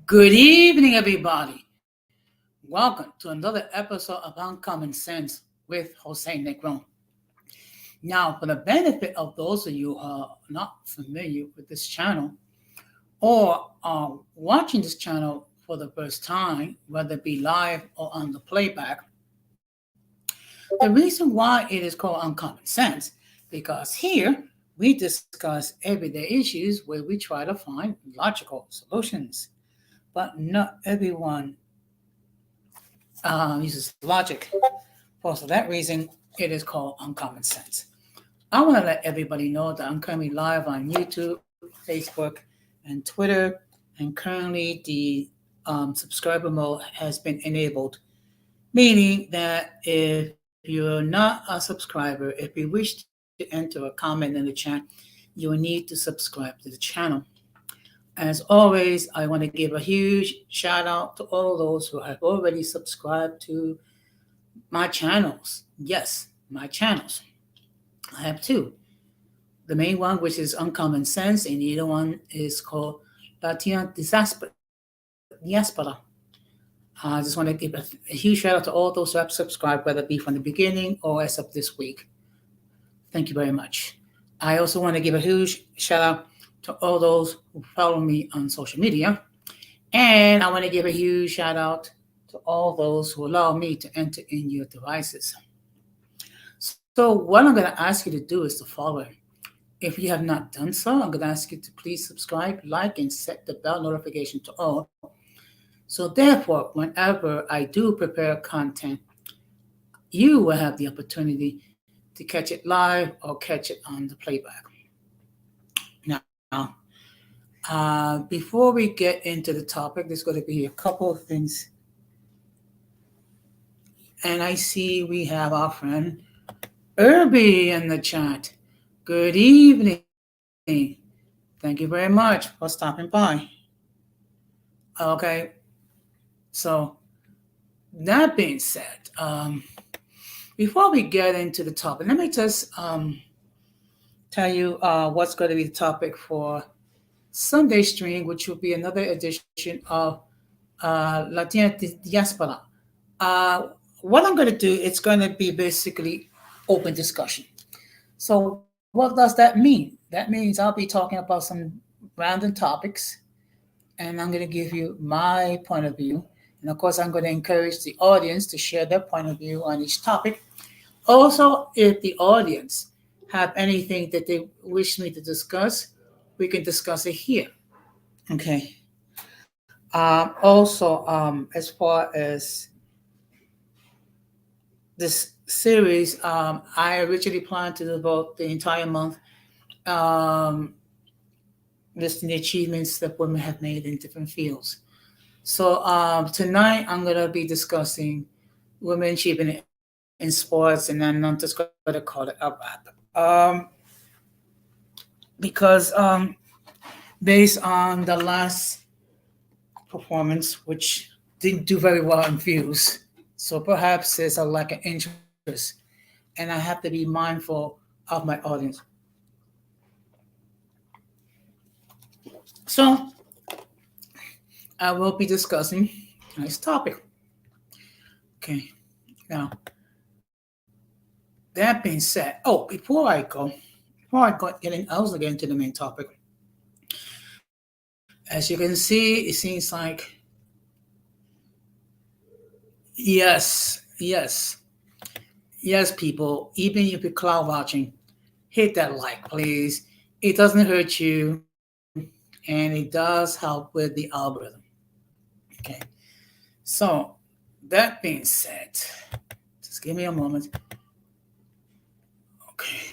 Good evening, everybody. Welcome to another episode of Uncommon Sense with Jose Negron. Now, for the benefit of those of you who are not familiar with this channel or are watching this channel for the first time, whether it be live or on the playback, the reason why it is called Uncommon Sense, because here we discuss everyday issues where we try to find logical solutions. But not everyone uses logic. For that reason, it is called Uncommon Sense. I want to let everybody know that I'm currently live on YouTube, Facebook, and Twitter, and currently the subscriber mode has been enabled, meaning that if you're not a subscriber, if you wish to enter a comment in the chat, you will need to subscribe to the channel. As always, I want to give a huge shout out to all those who have already subscribed to my channels. Yes, my channels. I have two. The main one, which is Uncommon Sense, and the other one is called Latina Diaspora. I just want to give a huge shout out to all those who have subscribed, whether it be from the beginning or as of this week. Thank you very much. I also want to give a huge shout out to all those who follow me on social media. And I want to give a huge shout out to all those who allow me to enter in your devices. So what I'm going to ask you to do is the following. If you have not done so, I'm going to ask you to please subscribe, like, and set the bell notification to all. So therefore, whenever I do prepare content, you will have the opportunity to catch it live or catch it on the playback. Now, before we get into the topic, there's going to be a couple of things. And I see we have our friend Irby in the chat. Good evening. Thank you very much for stopping by. Okay. So, that being said, before we get into the topic, let me just tell you what's going to be the topic for Sunday stream, which will be another edition of Latina Diaspora. What I'm going to do, it's going to be basically open discussion. So what does that mean? That means I'll be talking about some random topics, and I'm going to give you my point of view. And of course, I'm going to encourage the audience to share their point of view on each topic. Also, if the audience have anything that they wish me to discuss, we can discuss it here. Okay. Also, as far as this series, I originally planned to devote the entire month listing the achievements that women have made in different fields. So tonight I'm going to be discussing women achieving in sports, and I'm not just going to call it a wrap. Because based on the last performance, which didn't do very well in views, so perhaps there's a lack of interest, and I have to be mindful of my audience. So I will be discussing tonight's topic. Okay, now that being said, before I go getting, I was getting to the main topic. As you can see, it seems like yes, people. Even if you're cloud watching, hit that like, please. It doesn't hurt you, and it does help with the algorithm. Okay. So that being said, just give me a moment. Okay.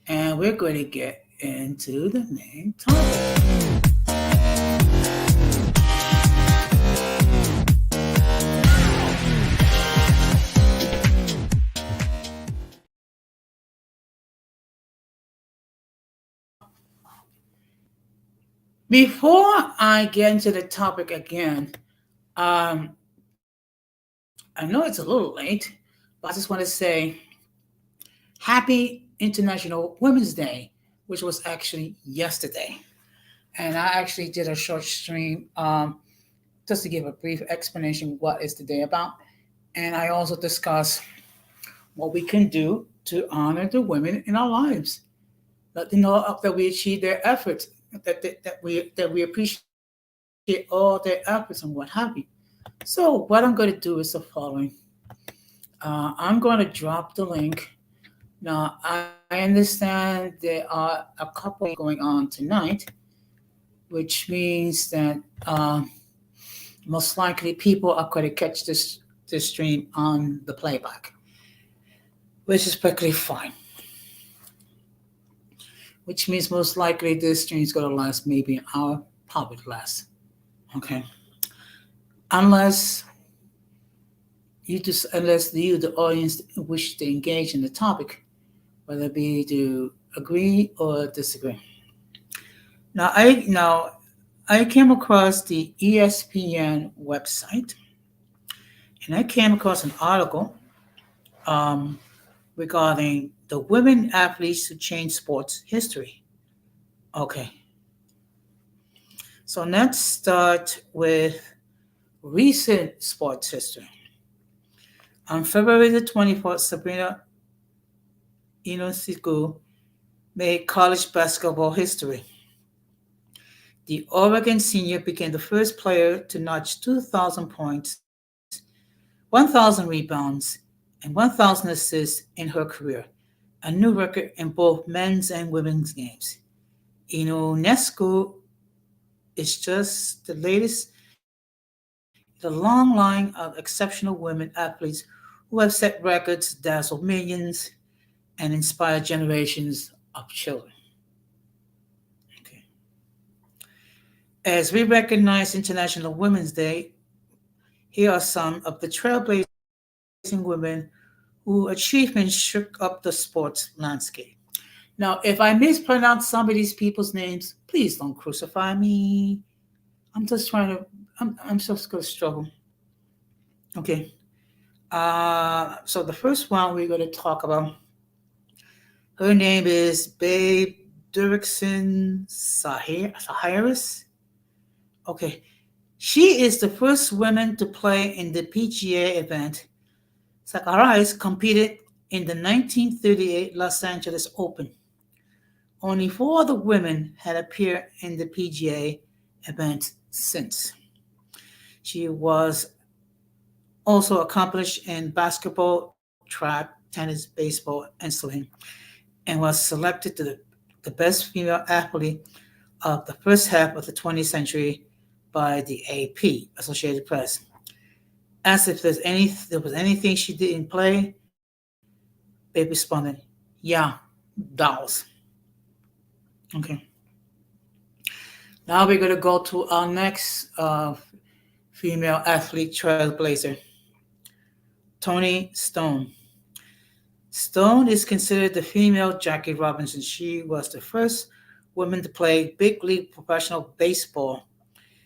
And we're going to get into the main topic. Before I get into the topic again, I know it's a little late, but I just want to say happy International Women's Day, which was actually yesterday. and I actually did a short stream just to give a brief explanation what is the day about. And I also discuss what we can do to honor the women in our lives. Let them know that we achieve their efforts, that we appreciate all their efforts and what have you. So what I'm going to do is the following. I'm going to drop the link. Now I understand there are a couple going on tonight, which means that most likely people are going to catch this stream on the playback, which is perfectly fine. Which means most likely this stream is going to last maybe an hour, probably less. Okay, unless unless you, the audience, wish to engage in the topic, whether it be to agree or disagree. Now I came across the ESPN website, and I came across an article um, regarding the women athletes who changed sports history. Okay, so let's start with recent sports history. On February the 24th, Sabrina Ionescu made college basketball history. The Oregon senior became the first player to notch 2,000 points, 1,000 rebounds, and 1,000 assists in her career, a new record in both men's and women's games. Ionescu is just the latest in a long line of exceptional women athletes who have set records, dazzled millions, and inspired generations of children. Okay. As we recognize International Women's Day, here are some of the trailblazing women whose achievements shook up the sports landscape. Now, if I mispronounce some of these people's names, please don't crucify me. I'm just trying to, I'm just going to struggle. Okay. So the first one we're going to talk about, her name is Babe Dirksen Sahiris. Okay. She is the first woman to play in the PGA event. Sakurai competed in the 1938 Los Angeles Open. Only four other women had appeared in the PGA event since. She was also accomplished in basketball, track, tennis, baseball, and swimming, and was selected to the best female athlete of the first half of the 20th century by the AP, Associated Press. Asked if there was anything she didn't play, Babe responded, "Yeah, dolls." Okay. Now we're going to go to our next female athlete trailblazer, Toni Stone. Stone is considered the female Jackie Robinson. She was the first woman to play big league professional baseball.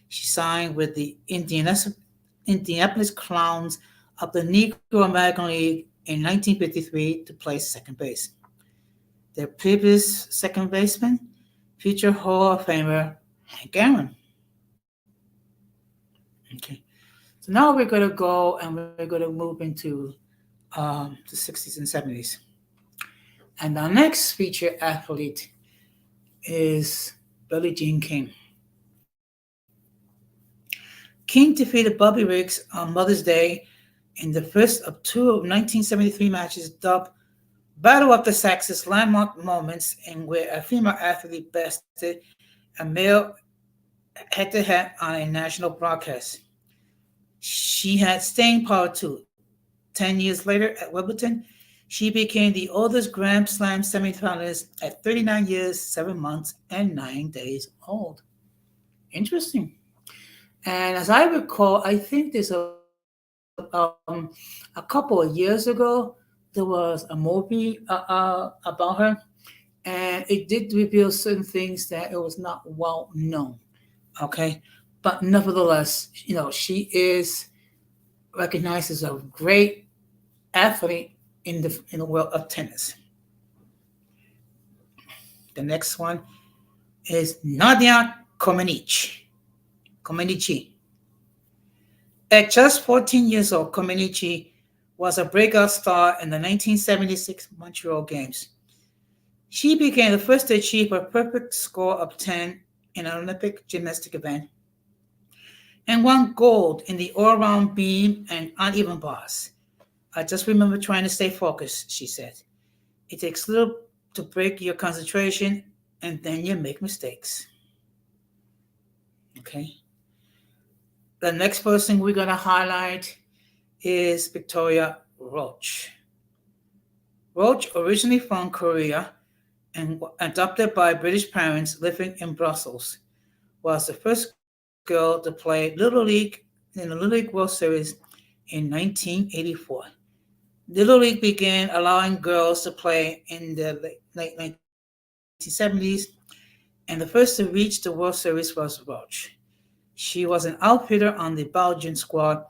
She signed with the Indianapolis Clowns of the Negro American League in 1953 to play second base. Their previous second baseman, future Hall of Famer Hank Aaron. Okay, so now we're going to go and we're going to move into the 60s and 70s. And our next featured athlete is Billie Jean King. King defeated Bobby Riggs on Mother's Day in the first of two 1973 matches dubbed Battle of the Sexes, landmark moments in where a female athlete bested a male head-to-head on a national broadcast. She had staying power too. 10 years later at Wimbledon, she became the oldest Grand Slam semifinalist at 39 years, 7 months, and 9 days old. Interesting. And as I recall, I think a couple of years ago, there was a movie about her, and it did reveal certain things that it was not well known. Okay, but nevertheless, she is recognized as a great athlete in the world of tennis. The next one is Nadia Komenichi. Komenichi. At just 14 years old, Komenichi was a breakout star in the 1976 Montreal Games. She became the first to achieve a perfect score of 10 in an Olympic gymnastic event and won gold in the all-round beam and uneven bars. I just remember trying to stay focused, she said. It takes little to break your concentration and then you make mistakes. Okay. The next person we're going to highlight is Victoria Roach. Roach, originally from Korea and adopted by British parents living in Brussels, was the first girl to play Little League in the Little League World Series in 1984. Little League began allowing girls to play in the late 1970s, and the first to reach the World Series was Roach. She was an outfielder on the Belgian squad,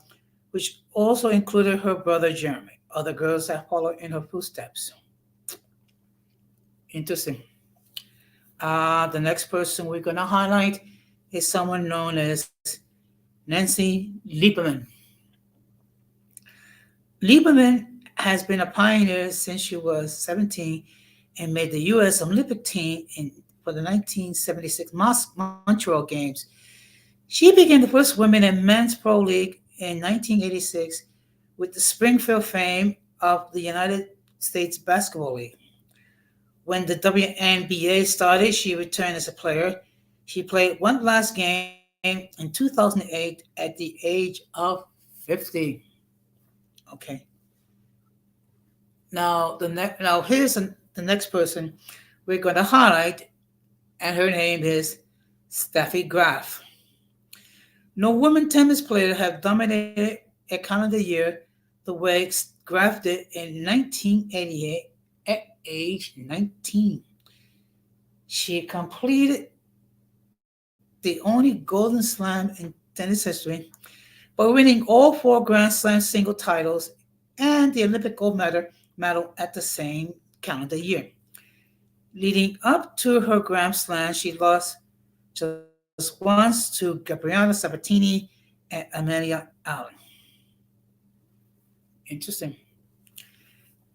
which also included her brother Jeremy. Other girls have followed in her footsteps. Interesting. The next person we're going to highlight is someone known as Nancy Lieberman. Lieberman has been a pioneer since she was 17 and made the U.S. Olympic team for the 1976 Montreal Games. She became the first woman in men's pro league in 1986 with the Springfield fame of the United States Basketball League. When the WNBA started, she returned as a player. She played one last game in 2008 at the age of 50. Okay. Now here's the next person we're going to highlight, and her name is Steffi Graf. No women tennis player have dominated a calendar year the way Graf did in 1988 at age 19. She completed the only Golden Slam in tennis history by winning all 4 Grand Slam single titles and the Olympic gold medal at the same calendar year. Leading up to her Grand Slam, she lost just once to Gabriela Sabatini and Amelia Allen. Interesting.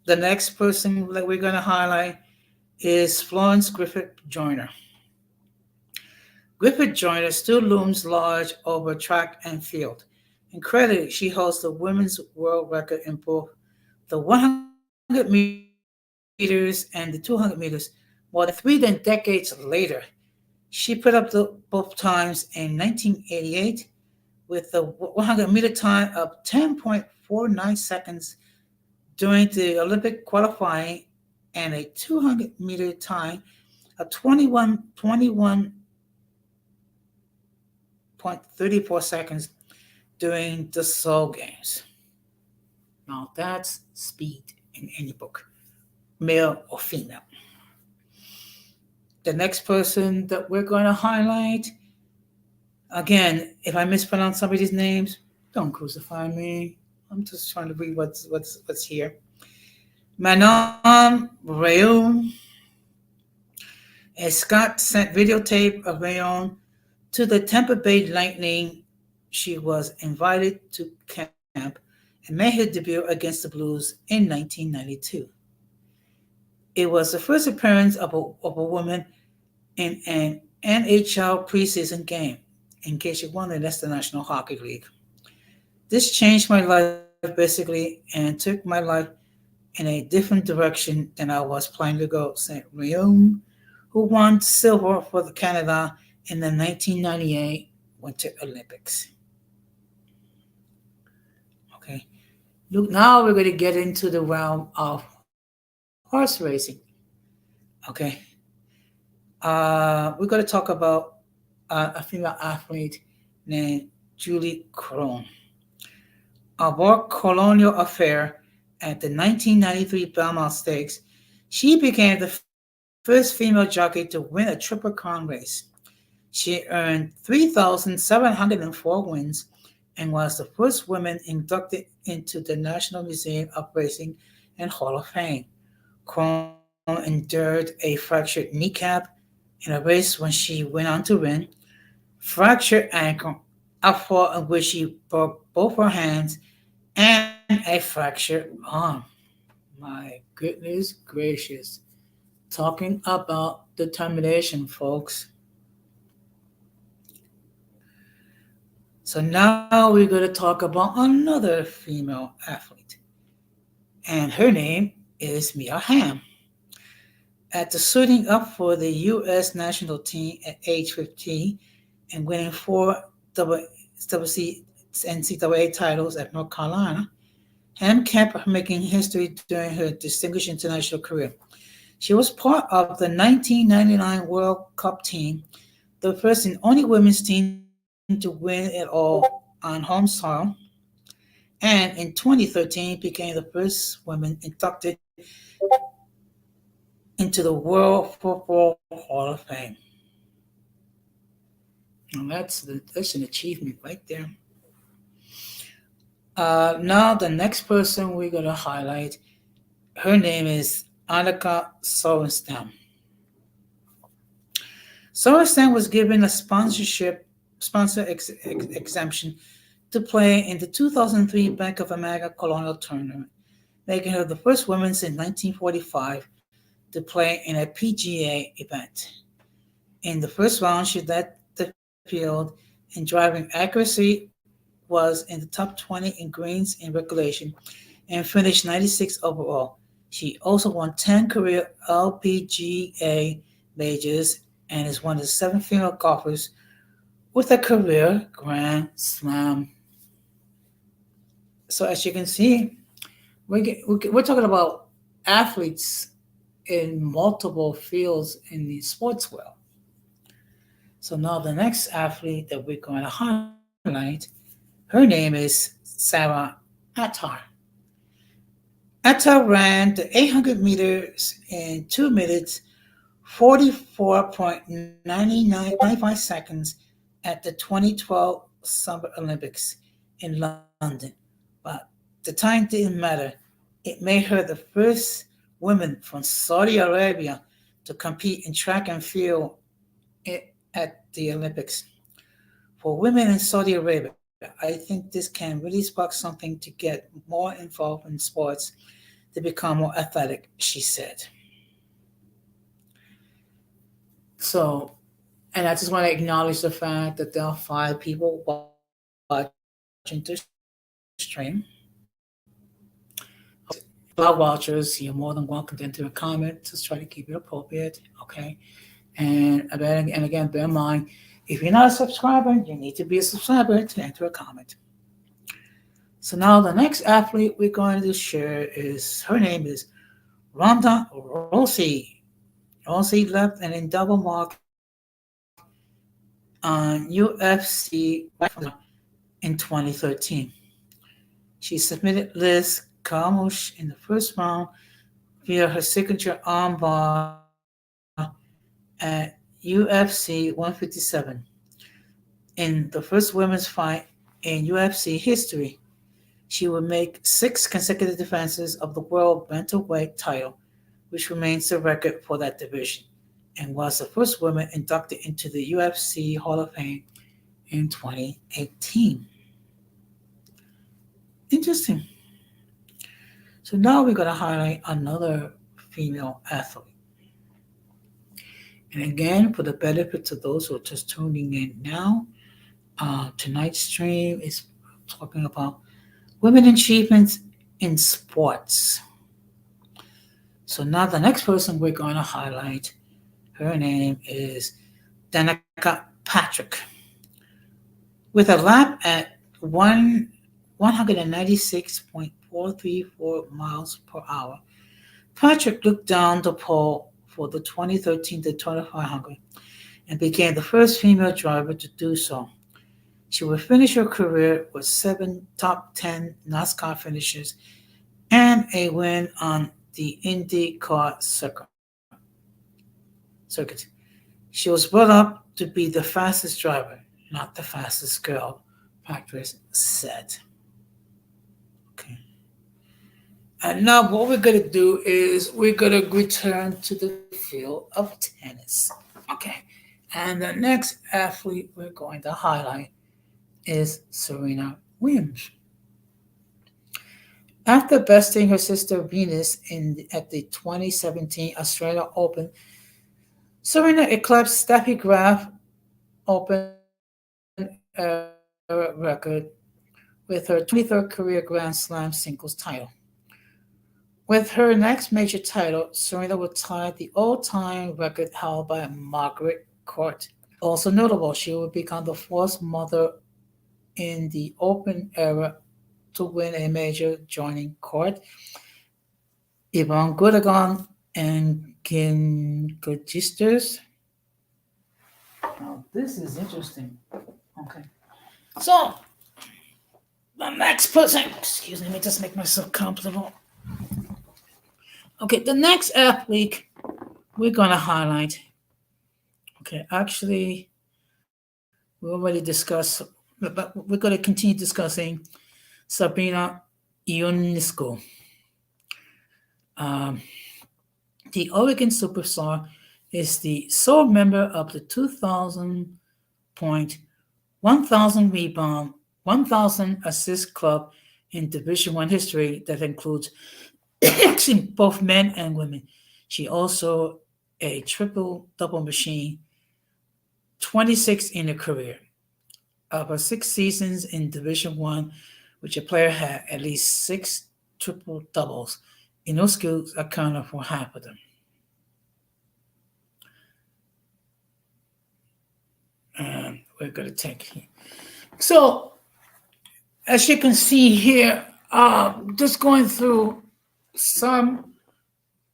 The next person that we're going to highlight is Florence Griffith Joyner. Griffith Joyner still looms large over track and field. Incredibly, she holds the women's world record in both the 100 meters and the 200 meters more than 3 decades later. She put up both times in 1988 with the 100-meter time of 10.49 seconds during the Olympic qualifying and a 200-meter time of 21.34 seconds during the Seoul Games. Now that's speed in any book, male or female. The next person that we're going to highlight, again, if I mispronounce somebody's names, don't crucify me. I'm just trying to read what's here. Manon Rhéaume. As Scott sent videotape of Rhéaume to the Tampa Bay Lightning, she was invited to camp and made her debut against the Blues in 1992. It was the first appearance of a woman in an NHL preseason game. In case you wonder, that's the National Hockey League. This changed my life basically and took my life in a different direction than I was planning to go. Saint Rhéaume, who won silver for Canada in the 1998 Winter Olympics. Okay, look, now we're going to get into the realm of horse racing. Okay, we're going to talk about a female athlete named Julie Cron. Aboard Colonial Affair at the 1993 Belmont Stakes, she became the first female jockey to win a Triple Crown race. She earned 3,704 wins and was the first woman inducted into the National Museum of Racing and Hall of Fame. Cron endured a fractured kneecap in a race when she went on to win. fractured ankle, a fall in which she broke both her hands, and a fractured arm. My goodness gracious. Talking about determination, folks. So now we're going to talk about another female athlete, and her name is Mia Hamm. After suiting up for the U.S. national team at age 15 and winning four NCAA titles at North Carolina, Ham kept making history during her distinguished international career. She was part of the 1999 World Cup team, the first and only women's team to win it all on home soil, and in 2013 became the first woman inducted into the World Football Hall of Fame. And that's an achievement right there. Now the next person we're gonna highlight, her name is Annika Sorenstam. Sorenstam was given a sponsor exemption to play in the 2003 Bank of America Colonial Tournament, making her the first woman since 1945 to play in a PGA event. In the first round, she led the field in driving accuracy, was in the top 20 in greens in regulation, and finished 96 overall. She also won 10 career LPGA majors and is one of the seven female golfers with a career Grand Slam. So as you can see, we're talking about athletes in multiple fields in the sports world. So now the next athlete that we're going to highlight, her name is Sarah Attar. Attar ran the 800 meters in 2 minutes 44.9995 seconds at the 2012 Summer Olympics in London. But the time didn't matter. It made her the first woman from Saudi Arabia to compete in track and field at the Olympics. For women in Saudi Arabia, I think this can really spark something to get more involved in sports to become more athletic, she said. So, and I just want to acknowledge the fact that there are 5 people watching the stream. Blog watchers, you're more than welcome to enter a comment. Just try to keep it appropriate, okay? And again, bear in mind, if you're not a subscriber, you need to be a subscriber to enter a comment. So now the next athlete we're going to share is, her name is Ronda Rousey. Rousey left an indelible mark on UFC in 2013. She submitted Liz Carmouche in the first round via her signature armbar at UFC 157 in the first women's fight in UFC history. She would make 6 consecutive defenses of the world bantamweight title, which remains the record for that division, and was the first woman inducted into the UFC Hall of Fame in 2018. Interesting. So now we're going to highlight another female athlete. And again, for the benefit of those who are just tuning in now, tonight's stream is talking about women achievements in sports. So now the next person we're going to highlight, her name is Danica Patrick. With a lap at 196.434 miles per hour, Patrick looked down the pole for the 2013 Daytona 500 and became the first female driver to do so. She would finish her career with 7 top 10 NASCAR finishes and a win on the IndyCar circuit. She was brought up to be the fastest driver, not the fastest girl, Patrick said. Okay. And now what we're going to do is we're going to return to the field of tennis. Okay. And the next athlete we're going to highlight is Serena Williams. After besting her sister Venus at the 2017 Australia Open, Serena eclipsed Steffi Graf Open record with her 23rd career Grand Slam singles title. With her next major title, Serena will tie the all-time record held by Margaret Court. Also notable, she will become the fourth mother in the Open era to win a major, joining Court, Yvonne Goodhagen, and Gingotisters. Now, this is interesting. Okay. So, the next person, excuse me, let me just make myself comfortable. Okay, the next athlete we're going to highlight. Okay, actually, we already discussed, but we're going to continue discussing Sabrina Ionescu. Um, the Oregon superstar is the sole member of the 2000 point, 1,000 rebound, 1,000 assist club in Division One history that includes actually both men and women. She also a triple double machine, 26 in her career. Of her 6 seasons in Division One, which a player had at least 6 triple doubles, Ionescu accounted for half of them. And we're going to take. So, as you can see here, just going through some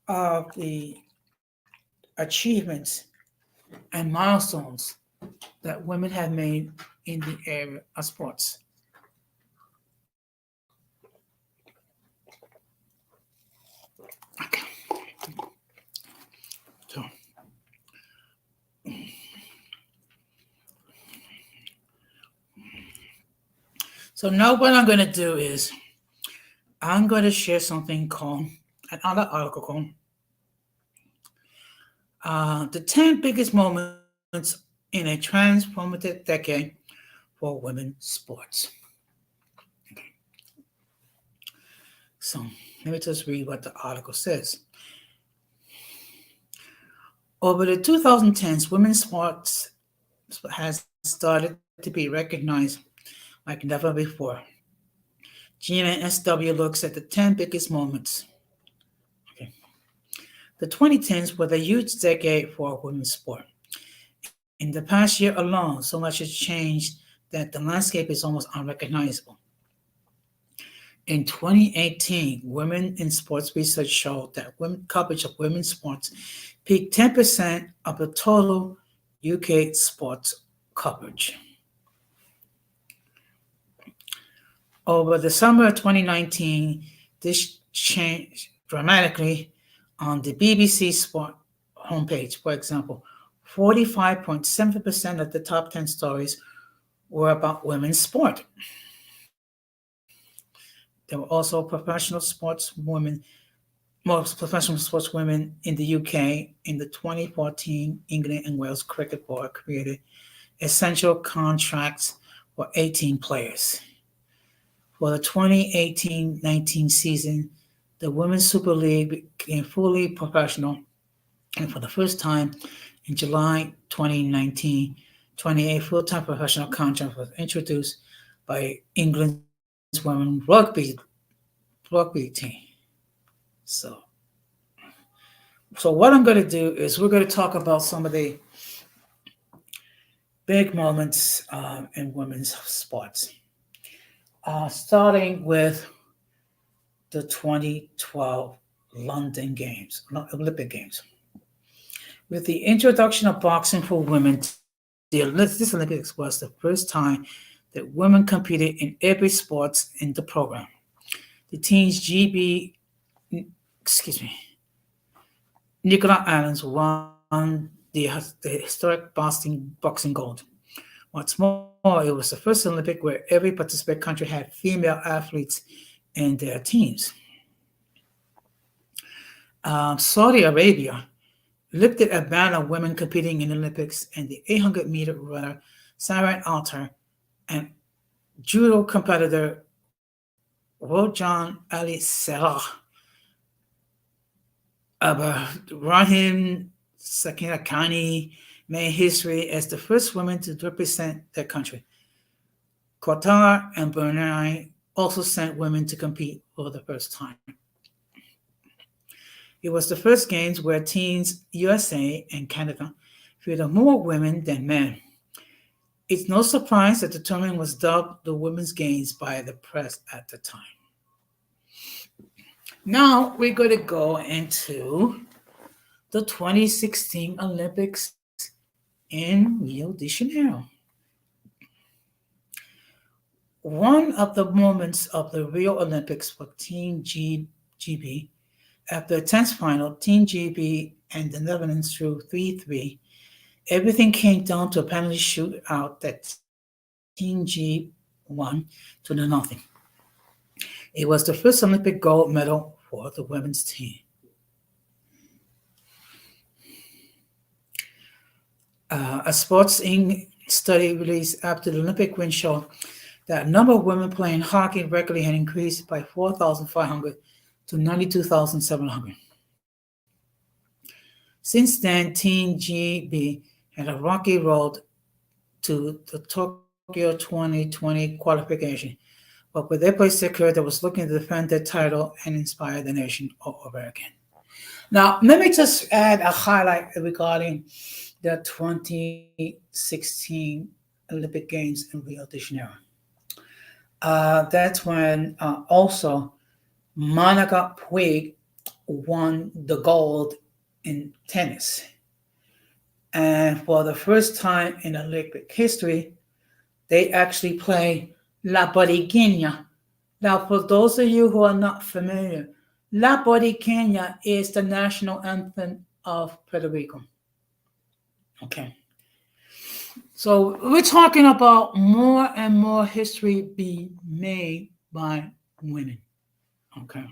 of the achievements and milestones that women have made in the area of sports. Okay. So, so now what I'm going to do is I'm going to share something called another article called the 10 biggest moments in a transformative decade for women's sports. So let me just read what the article says. Over the 2010s, women's sports has started to be recognized like never before. GMSW looks at the 10 biggest moments. Okay. The 2010s were the huge decade for women's sport. In the past year alone, so much has changed that the landscape is almost unrecognizable. In 2018, Women in Sports research showed that women coverage of women's sports peaked 10% of the total UK sports coverage. Over the summer of 2019, this changed dramatically on the BBC Sport homepage. For example, 45.7% of the top 10 stories were about women's sport. There were also most professional sports women in the UK. In the 2014 England and Wales Cricket Board created essential contracts for 18 players. For the 2018-19 season, the Women's Super League became fully professional, and for the first time in July 2019, 28 full-time professional contracts was introduced by England's women's rugby team. So what I'm going to do is we're going to talk about some of the big moments in women's sports, starting with the 2012 London Games, Olympic Games. With the introduction of boxing for women, this Olympics was the first time that women competed in every sport in the program. The team's Nicola Islands won the historic boxing gold. What's more, it was the first Olympic where every participating country had female athletes in their teams. Saudi Arabia lifted a ban of women competing in the Olympics, and the 800-meter runner Sarat Altar and judo competitor Rojan Ali Serra Ibrahim Sakinakani made history as the first woman to represent their country. Qatar and Brunei also sent women to compete for the first time. It was the first games where Teams USA and Canada fielded more women than men. It's no surprise that the tournament was dubbed the Women's Games by the press at the time. Now we're going to go into the 2016 Olympics in Rio de Janeiro. One of the moments of the Rio Olympics for Team GB, after a tense final, Team GB and the Netherlands drew 3-3. Everything came down to a penalty shootout that Team G won to the nothing. It was the first Olympic gold medal for the women's team. A Sports Inc. study released after the Olympic win showed that number of women playing hockey regularly had increased by 4,500 to 92,700. Since then, Team GB had a rocky road to the Tokyo 2020 qualification, but with their place secured, they was looking to defend their title and inspire the nation all over again. Now, let me just add a highlight regarding the 2016 Olympic Games in Rio de Janeiro. That's when also Monica Puig won the gold in tennis. And for the first time in Olympic history, they actually play La Boriqueña. Now, for those of you who are not familiar, La Boriqueña is the national anthem of Puerto Rico. Okay. So we're talking about more and more history being made by women. Okay.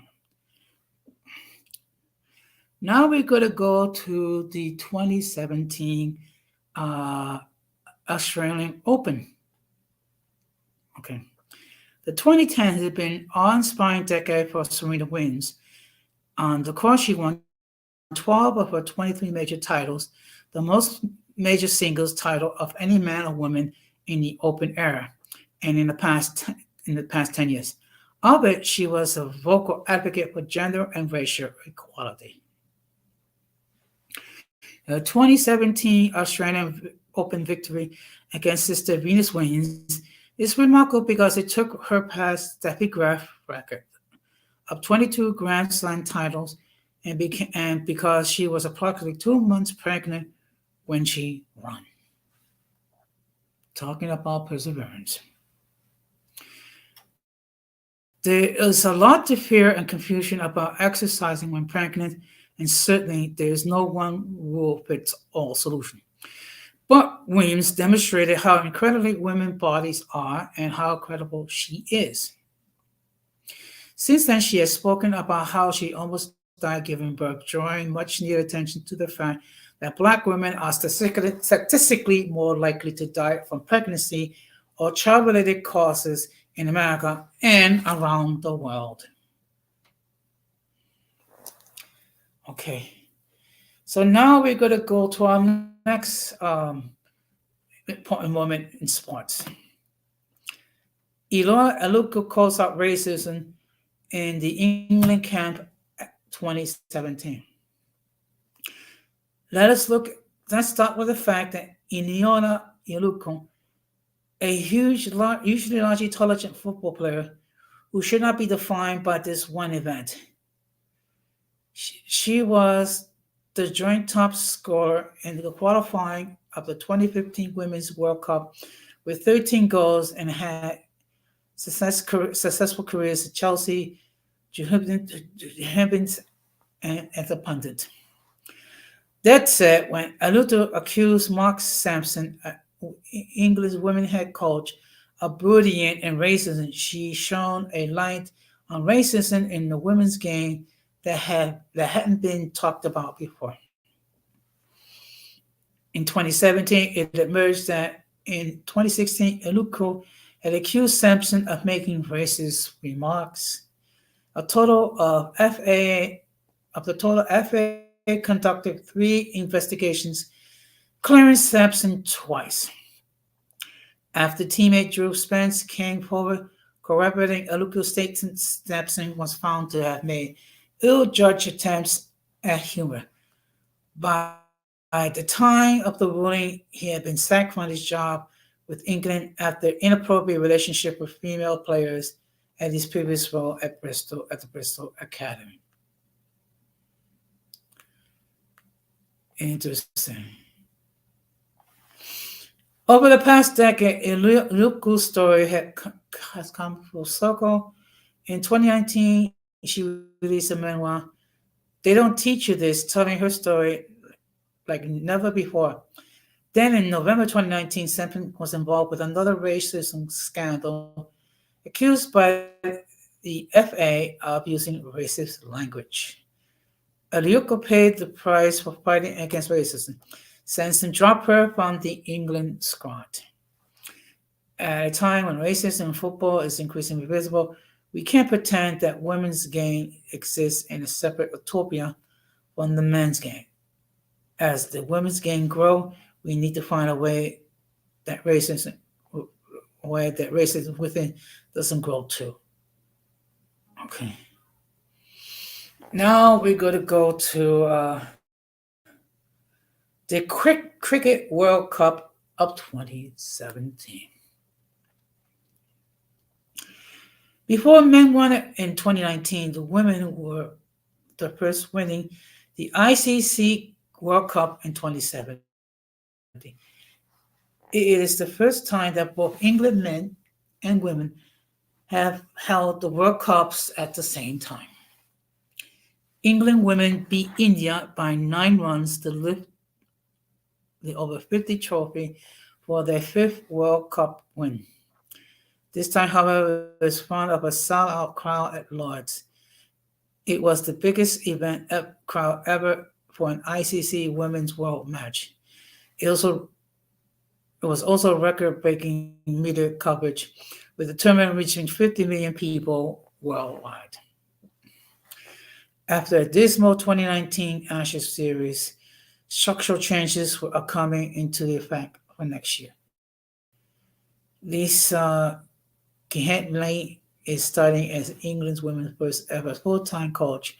Now we're going to go to the 2017 Australian Open. Okay. The 2010 has been an awe-inspiring decade for Serena Williams. On the course, she won 12 of her 23 major titles, the most major singles title of any man or woman in the Open era, and in the past 10 years. Of it, she was a vocal advocate for gender and racial equality. The 2017 Australian Open victory against sister Venus Williams is remarkable because it took her past Steffi Graf's record of 22 Grand Slam titles, and because she was approximately 2 months pregnant when she won. Talking about perseverance. There is a lot of fear and confusion about exercising when pregnant, and certainly there is no one rule fits all solution. But Williams demonstrated how incredibly women's bodies are and how credible she is. Since then, she has spoken about how she almost died giving birth, drawing much needed attention to the fact that Black women are statistically more likely to die from pregnancy or child-related causes in America and around the world. Okay, so now we're going to go to our next important moment in sports. Ilora Aluko calls out racism in the England camp 2017. Let's start with the fact that Iniona Iluko, a usually largely intelligent football player who should not be defined by this one event. She was the joint top scorer in the qualifying of the 2015 Women's World Cup with 13 goals and had successful careers at Chelsea, Juventus, and the pundit. That said, when Aluto accused Mark Sampson, English women head coach, of bullying and racism, she shone a light on racism in the women's game that hadn't been talked about before. In 2017, it emerged that in 2016, Eluko had accused Sampson of making racist remarks. A total of FAA of the total FAA conducted 3 investigations, clearing Sampson twice. After teammate Drew Spence came forward corroborating Eluko's statement, Sampson was found to have made ill-judged attempts at humor. By the time of the ruling, he had been sacked from his job with England after inappropriate relationship with female players at his previous role at the Bristol Academy. Interesting. Over the past decade, Iluku's story has come full circle. In 2019, she released a memoir, They Don't Teach You This, telling her story like never before. Then in November 2019, Sampson was involved with another racism scandal, accused by the FA of using racist language. Aliuko paid the price for fighting against racism. Sampson dropped her from the England squad. At a time when racism in football is increasingly visible, we can't pretend that women's game exists in a separate utopia from the men's game. As the women's game grow, we need to find a way that racism within doesn't grow too. Okay. Now we're going to go to the Cricket World Cup of 2017. Before men won it in 2019, the women were the first winning the ICC World Cup in 2017. It is the first time that both England men and women have held the World Cups at the same time. England women beat India by 9 runs to lift the over 50 trophy for their 5th World Cup win. This time, however, it was in front of a sold-out crowd at Lord's. It was the biggest crowd ever for an ICC Women's World match. It was also record-breaking media coverage, with the tournament reaching 50 million people worldwide. After a dismal 2019 Ashes series, structural changes are coming into effect for next year. Lisa Kihemley is starting as England's women's first ever full-time coach,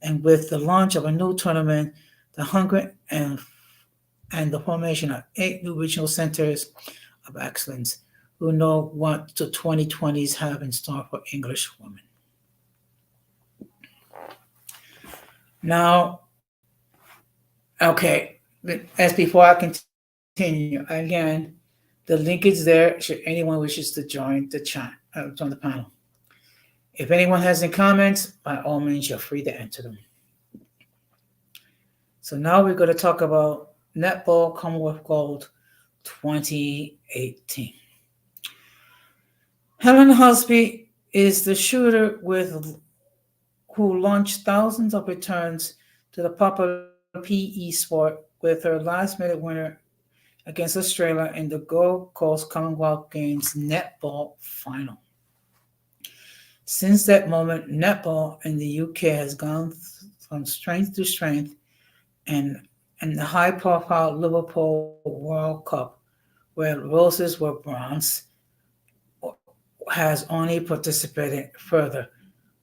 and with the launch of a new tournament, the hunger and the formation of 8 new regional centers of excellence, who know what the 2020s have in store for English women. Now, okay, as before I continue, again, the link is there should anyone wishes to join the chat, join the panel. If anyone has any comments, by all means, you're free to enter them. So now we're going to talk about Netball Commonwealth Gold 2018. Helen Husby is the shooter who launched thousands of returns to the popular PE sport with her last-minute winner against Australia in the Gold Coast Commonwealth Games netball final. Since that moment, netball in the UK has gone from strength to strength, and the high-profile Liverpool World Cup, where roses were bronze, has only participated further.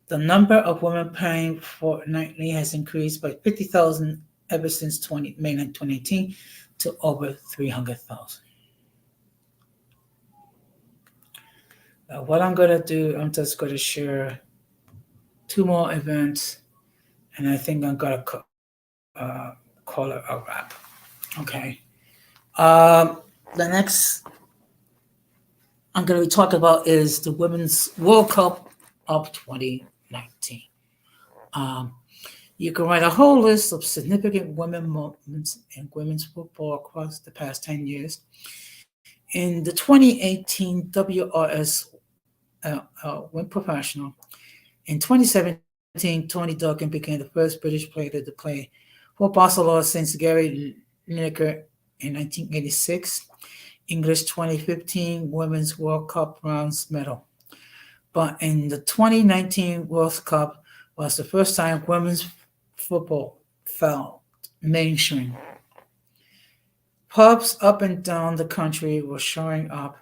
The number of women playing fortnightly has increased by 50,000 ever since May 2018 to over 300,000. What I'm going to do, I'm just going to share 2 more events, and I think I'm going to call it a wrap. Okay. The next I'm going to be talking about is the Women's World Cup of 2019. You can write a whole list of significant women moments in women's football across the past 10 years. In the 2018 WRS went professional. In 2017, Tony Duggan became the first British player to play for Barcelona since Gary Lineker in 1986, English 2015 Women's World Cup bronze medal. But in the 2019 World Cup was the first time women's football felt mainstream. Pubs up and down the country were showing up,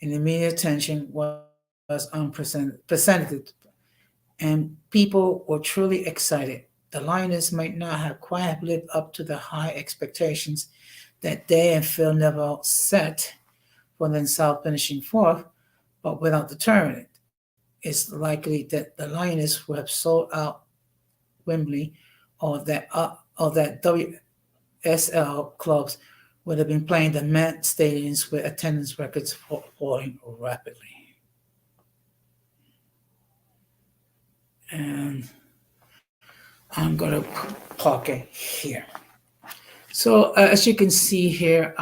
and the media attention was unprecedented, and people were truly excited. The Lioness might not have quite lived up to the high expectations that they and Phil Neville set for themselves finishing fourth, but without the tournament, it's likely that the Lioness would have sold out Wembley, or that WSL clubs would have been playing the Met stadiums with attendance records falling rapidly. And I'm gonna park it here. So as you can see here,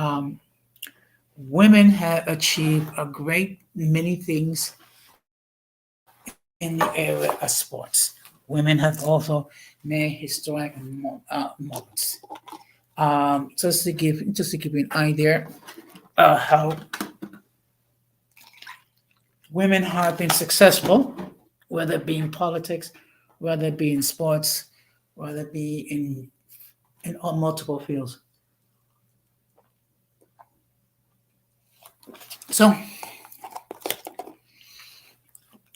women have achieved a great many things in the area of sports. Women have also made historic moments. Just to give you an idea, how women have been successful, whether it be in politics, whether it be in sports, whether it be in all multiple fields. So,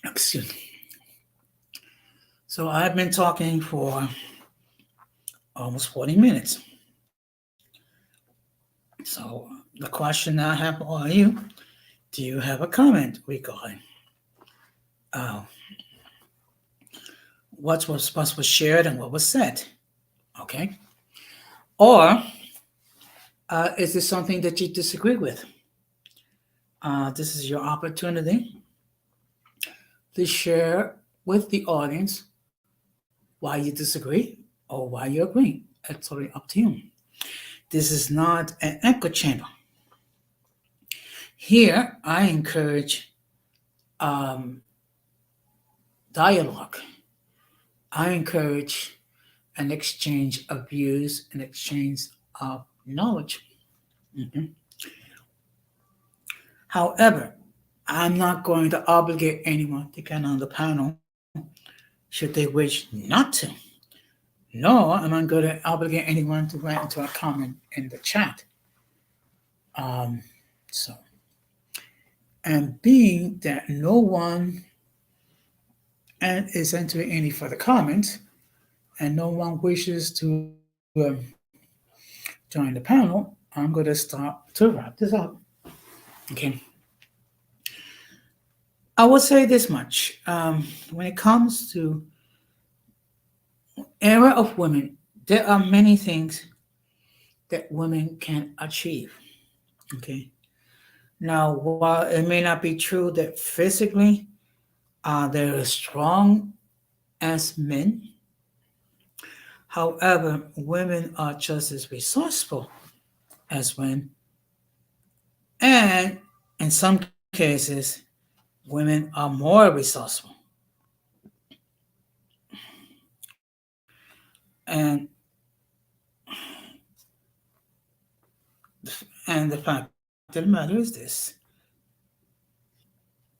excuse me. So I've been talking for almost 40 minutes. So the question I have for all of you: do you have a comment regarding uh, what was shared and what was said? Okay, or is this something that you disagree with? This is your opportunity to share with the audience why you disagree or why you agree. It's totally up to you. This is not an echo chamber. Here, I encourage um, dialogue. I encourage an exchange of views, an exchange of knowledge. Mhm. However, I'm not going to obligate anyone to get on the panel should they wish not to. Nor am I going to obligate anyone to write into a comment in the chat. Um, so, and being that no one and is entering any further comments, and no one wishes to join the panel, I'm going to start to wrap this up. Okay. I will say this much. When it comes to era of women, there are many things that women can achieve. Okay. Now, while it may not be true that physically they're as strong as men, however, women are just as resourceful as men, and in some cases, women are more resourceful. And and the fact of the matter is this.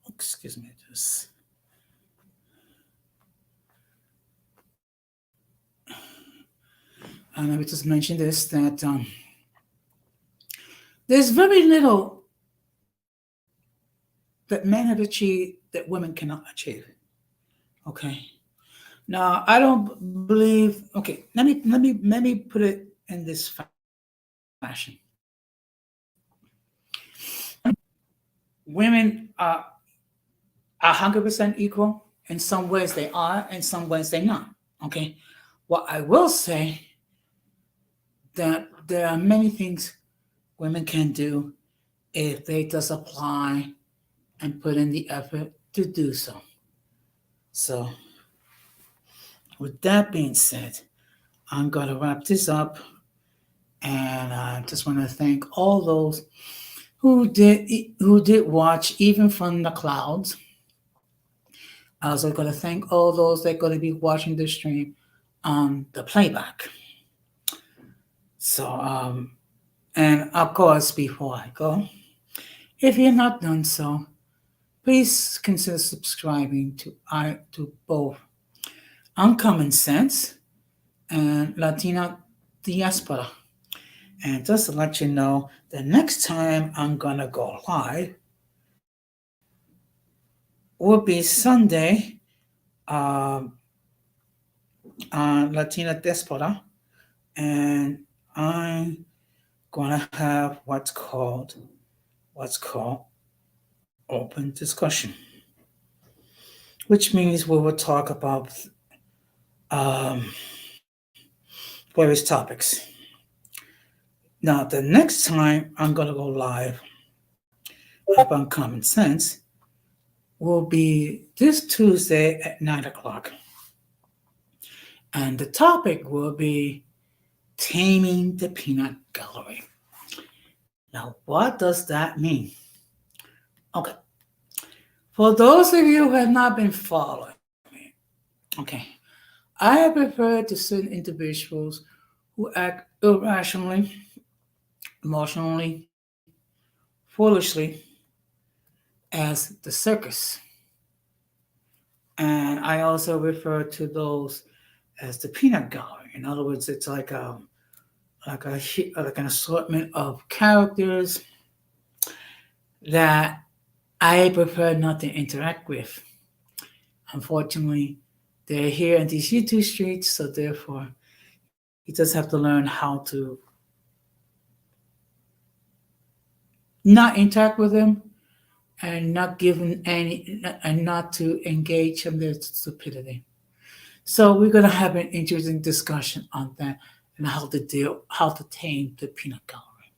Excuse me, just and let me just mention this that there's very little that men have achieved that women cannot achieve. Okay. Now I don't believe. Okay, let me put it in this fashion. Women are 100% equal. In some ways they are, in some ways they're not. Okay. What I will say that there are many things women can do if they just apply and put in the effort to do so. So, with that being said, I'm going to wrap this up, and I just want to thank all those who did watch, even from the clouds. I also going to thank all those that are going to be watching the stream on the playback. So, And of course, before I go, if you're not done so, please consider subscribing to both Uncommon Sense and Latina Diaspora. And just to let you know, the next time I'm gonna go live will be Sunday um, on Latina Diaspora, and I'm gonna have what's called open discussion, which means we will talk about um, various topics. Now, the next time I'm gonna go live about common sense will be this Tuesday at 9 o'clock, and the topic will be taming the peanut gallery. Now, what does that mean? Okay, for those of you who have not been following me, okay, I have referred to certain individuals who act irrationally, emotionally, foolishly as the circus. And I also refer to those as the peanut gallery. In other words, it's like an assortment of characters that I prefer not to interact with. Unfortunately, they're here in these YouTube streets, so therefore, you just have to learn how to not interact with them and not give them any, and not to engage in their stupidity. So we're gonna have an interesting discussion on that and how to tame the peanut gallery.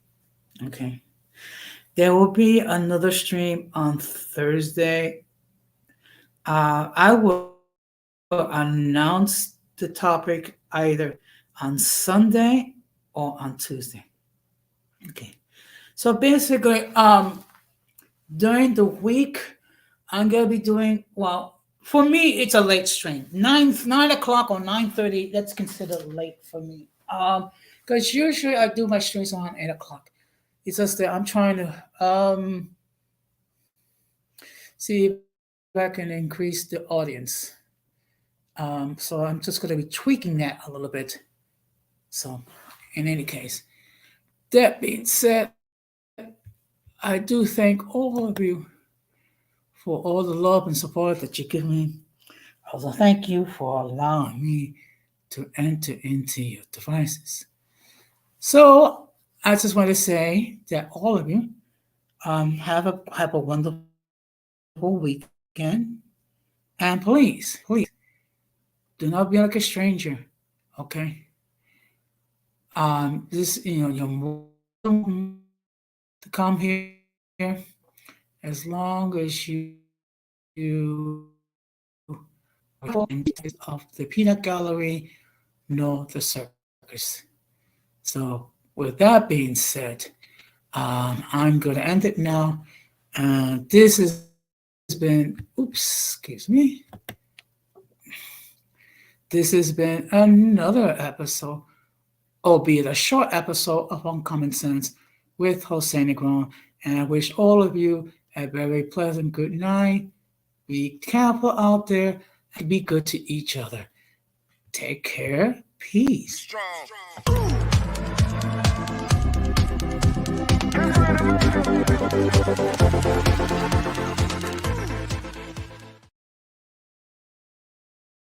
Okay. There will be another stream on Thursday. I will announce the topic either on Sunday or on Tuesday. Okay. So basically, during the week, I'm gonna be doing For me, it's a late stream. 9 o'clock or 9:30. That's considered late for me. Because usually I do my streams on 8 o'clock. It's just that I'm trying to see if I can increase the audience. So I'm just going to be tweaking that a little bit. So, in any case, that being said, I do thank all of you for all the love and support that you give me. Also, thank you for allowing me to enter into your devices. So, I just want to say that all of you have a wonderful weekend, and please do not be like a stranger. Okay. You're welcome to come here as long as you of the peanut gallery, no the circus. So with that being said, I'm going to end it now. This has been, excuse me. This has been another episode, albeit a short episode of Uncommon Sense with Jose Negron. And I wish all of you a very pleasant good night. Be careful out there and be good to each other. Take care. Peace. Strong.